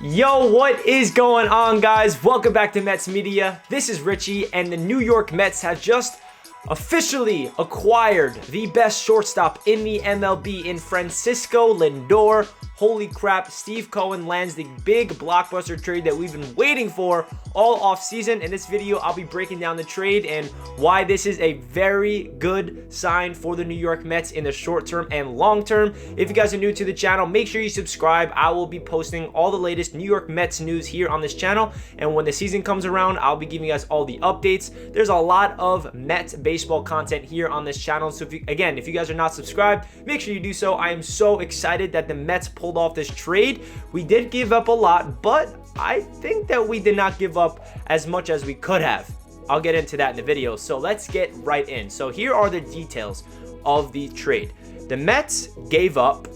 Yo, what is going on, guys? Welcome back to Mets Media. This is Richie, and the New York Mets have just officially acquired the best shortstop in the MLB in Francisco Lindor. Holy crap, Steve Cohen lands the big blockbuster trade that we've been waiting for all offseason. In this video, I'll be breaking down the trade and why this is a very good sign for the New York Mets in the short term and long term. If you guys are new to the channel, make sure you subscribe. I will be posting all the latest New York Mets news here on this channel, and when the season comes around, I'll be giving you guys all the updates. There's a lot of Mets baseball content here on this channel, so if you guys are not subscribed, make sure you do so. I am so excited that the Mets pulled off this trade. We did give up a lot, but I think that we did not give up as much as we could have. I'll get into that in the video, so let's get right in. So here are the details of the trade. The Mets gave up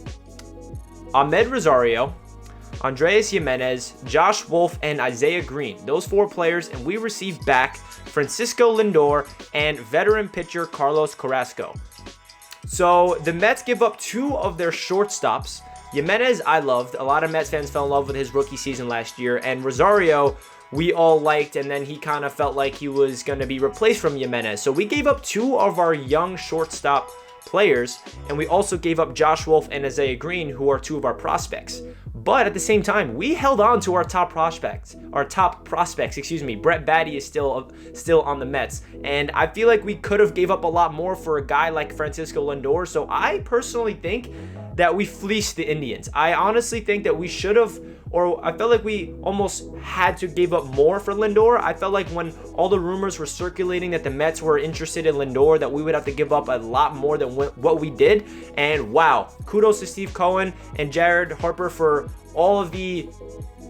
Amed Rosario, Andres Gimenez, Josh Wolf, and Isaiah Greene. Those four players, and we received back Francisco Lindor and veteran pitcher Carlos Carrasco. So the Mets give up two of their shortstops. Gimenez, I loved. A lot of Mets fans fell in love with his rookie season last year. And Rosario, we all liked, and then he kind of felt like he was going to be replaced from Gimenez. So we gave up two of our young shortstop players, and we also gave up Josh Wolf and Isaiah Greene, who are two of our prospects. But at the same time, we held on to our top prospects. Brett Baty is still on the Mets, and I feel like we could have gave up a lot more for a guy like Francisco Lindor. So I personally think that we fleeced the Indians. I honestly think that we should have, or I felt like we almost had to give up more for Lindor. I felt like when all the rumors were circulating that the Mets were interested in Lindor, that we would have to give up a lot more than what we did. And wow, kudos to Steve Cohen and Jared Harper for all of the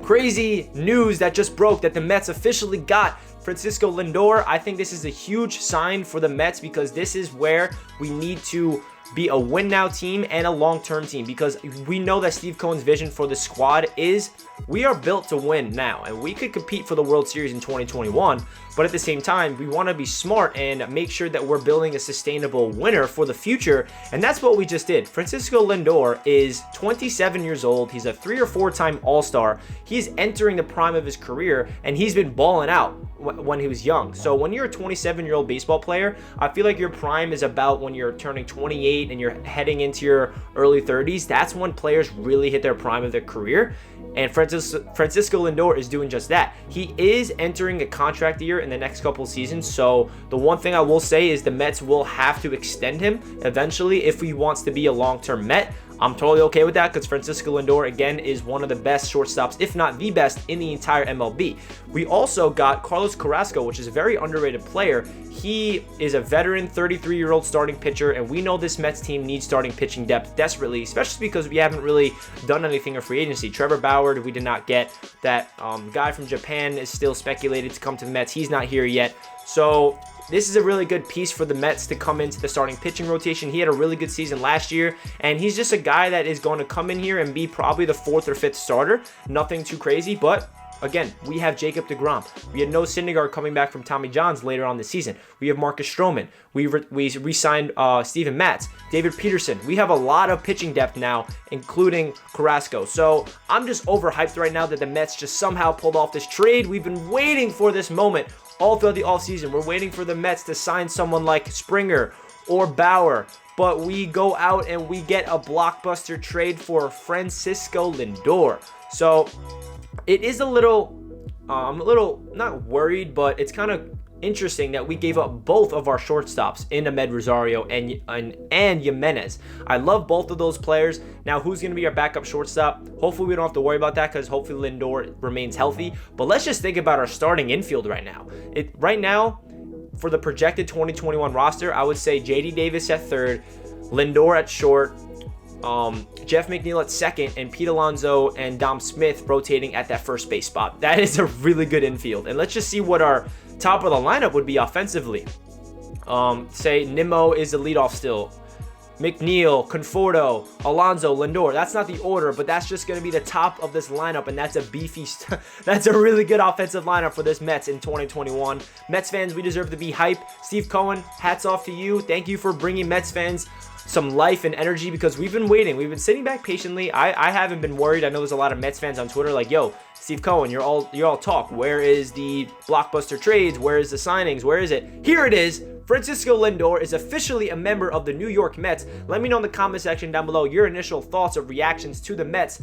crazy news that just broke that the Mets officially got Francisco Lindor. I think this is a huge sign for the Mets, because this is where we need to be a win now team and a long-term team, because we know that Steve Cohen's vision for the squad is we are built to win now, and we could compete for the World Series in 2021, but at the same time, we want to be smart and make sure that we're building a sustainable winner for the future, and that's what we just did. Francisco Lindor is 27 years old. He's a 3 or 4-time All-Star. He's entering the prime of his career, and he's been balling out when he was young. So when you're a 27-year-old baseball player, I feel like your prime is about when you're turning 28 and you're heading into your early 30s. That's when players really hit their prime of their career, and Francisco Lindor is doing just that. He is entering a contract year in the next couple seasons, so the one thing I will say is the Mets will have to extend him eventually if he wants to be a long-term Met. I'm totally okay with that, because Francisco Lindor, again, is one of the best shortstops, if not the best, in the entire MLB. We also got Carlos Carrasco, which is a very underrated player. He is a veteran 33-year-old starting pitcher, and we know this Mets team needs starting pitching depth desperately, especially because we haven't really done anything in free agency. Trevor Bauer, we did not get. That guy from Japan is still speculated to come to the Mets. He's not here yet. So this is a really good piece for the Mets to come into the starting pitching rotation. He had a really good season last year, and he's just a guy that is going to come in here and be probably the 4th or 5th starter. Nothing too crazy, but again, we have Jacob deGrom. We had Noah Syndergaard coming back from Tommy John's later on this season. We have Marcus Stroman. We re-signed Steven Matz, David Peterson. We have a lot of pitching depth now, including Carrasco. So I'm just overhyped right now that the Mets just somehow pulled off this trade. We've been waiting for this moment all throughout the offseason. We're waiting for the Mets to sign someone like Springer or Bauer, but we go out and we get a blockbuster trade for Francisco Lindor. So it is a little, I'm a little not worried, but it's kind of interesting that we gave up both of our shortstops in Amed Rosario and Gimenez. I love both of those players. Now, who's going to be our backup shortstop? Hopefully, we don't have to worry about that, because hopefully Lindor remains healthy. But let's just think about our starting infield right now. Right now, for the projected 2021 roster, I would say J.D. Davis at third, Lindor at short, Jeff McNeil at second, and Pete Alonso and Dom Smith rotating at that first base spot. That is a really good infield. And let's just see what our top of the lineup would be offensively. Say Nimmo is the leadoff still. McNeil, Conforto, Alonso, Lindor. That's not the order, but that's just going to be the top of this lineup, and that's a beefy, that's a really good offensive lineup for this Mets in 2021. Mets fans, we deserve to be hype. Steve Cohen, hats off to you. Thank you for bringing Mets fans some life and energy, because we've been waiting. We've been sitting back patiently. I haven't been worried. I know there's a lot of Mets fans on Twitter like, yo, Steve Cohen, you're all talk. Where is the blockbuster trades? Where is the signings? Where is it? Here it is. Francisco Lindor is officially a member of the New York Mets. Let me know in the comment section down below your initial thoughts or reactions to the Mets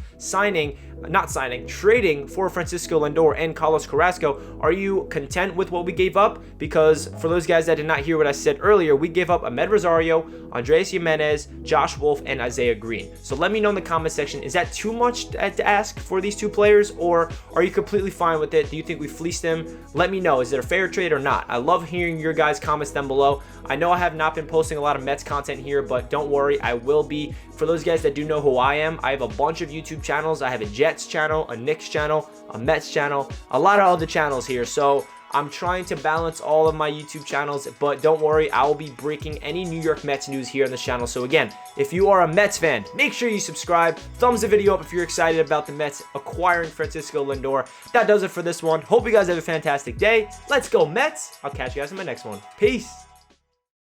trading for Francisco Lindor and Carlos Carrasco. Are you content with what we gave up? Because for those guys that did not hear what I said earlier, we gave up Amed Rosario, Andres Gimenez, Josh Wolf, and Isaiah Greene. So let me know in the comment section, is that too much to ask for these 2 players, or are you completely fine with it? Do you think we fleeced them? Let me know. Is it a fair trade or not? I love hearing your guys' comments down below. I know I have not been posting a lot of Mets content here, but don't worry, I will be. For those guys that do know who I am, I have a bunch of YouTube channels. I have a Jets channel, a Knicks channel, a Mets channel, a lot of other channels here. So I'm trying to balance all of my YouTube channels, but don't worry, I will be breaking any New York Mets news here on this channel. So again, if you are a Mets fan, make sure you subscribe. Thumbs the video up if you're excited about the Mets acquiring Francisco Lindor. That does it for this one. Hope you guys have a fantastic day. Let's go Mets. I'll catch you guys in my next one. Peace.